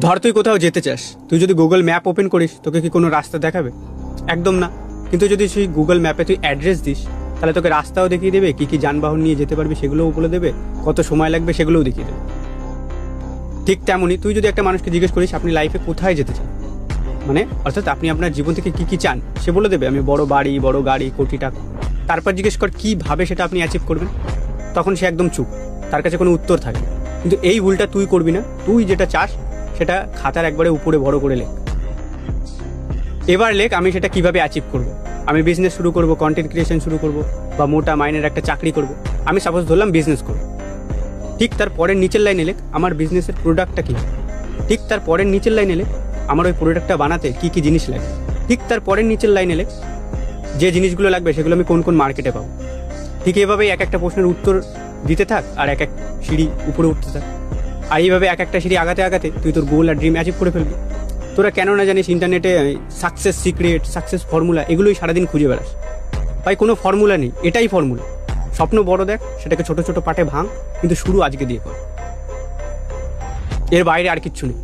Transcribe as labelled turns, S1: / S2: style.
S1: ধর তুই কোথাও যেতে চাস, তুই যদি গুগল ম্যাপ ওপেন করিস তোকে কি কোনো রাস্তা দেখাবে? একদম না। কিন্তু যদি সেই গুগল ম্যাপে তুই অ্যাড্রেস দিস তাহলে তোকে রাস্তাও দেখিয়ে দেবে, কি কি যানবাহন নিয়ে যেতে পারবি সেগুলোও বলে দেবে, কত সময় লাগবে সেগুলোও দেখিয়ে দেবে। ঠিক তেমনই তুই যদি একটা মানুষকে জিজ্ঞেস করিস আপনি লাইফে কোথায় যেতে চান, মানে অর্থাৎ আপনি আপনার জীবন থেকে কি কি চান, সে বলে দেবে আমি বড় বাড়ি, বড় গাড়ি, কোটি টাকা। তারপর জিজ্ঞেস কর কীভাবে সেটা আপনি অ্যাচিভ করবেন, তখন সে একদম চুপ, তার কাছে কোনো উত্তর থাকে না। কিন্তু এই ভুলটা তুই করবি না, তুই যেটা চাস সেটা খাতার একবারে উপরে বড় করে লেখ। এবার লেখ আমি সেটা কিভাবে অ্যাচিভ করব। আমি বিজনেস শুরু করব, কন্টেন্ট ক্রিয়েশন শুরু করব, বা মোটা মাইনের একটা চাকরি করব। আমি সাপোজ ধরলাম বিজনেস করব। ঠিক তার পরের নিচের লাইনে লেখ আমার বিজনেসের প্রোডাক্টটা কী। ঠিক তার পরের নিচের লাইনে লেখ আমার ওই প্রোডাক্টটা বানাতে কী কী জিনিস লাগে। ঠিক তার পরের নিচের লাইনে লেখ যে জিনিসগুলো লাগবে সেগুলো আমি কোন কোন মার্কেটে পাবো। ঠিক এভাবেই এক একটা প্রশ্নের উত্তর দিতে থাক আর এক এক সিঁড়ি উপরে উঠতে থাক। আর এইভাবে এক একটা সিঁড়ি আগাতে আগাতে তুই তোর গোল আর ড্রিম অ্যাচিভ করে ফেলবি। তোরা কেন না জানিস ইন্টারনেটে সাকসেস সিক্রেট, সাকসেস ফর্মুলা এগুলোই সারাদিন খুঁজে বেড়াস। ভাই কোনো ফর্মুলা নেই, এটাই ফর্মুলা। স্বপ্ন বড় দেখ, সেটাকে ছোট ছোট পার্টে ভাঙ, কিন্তু শুরু আজকে দিয়ে কর। এর বাইরে আর কিচ্ছু নেই।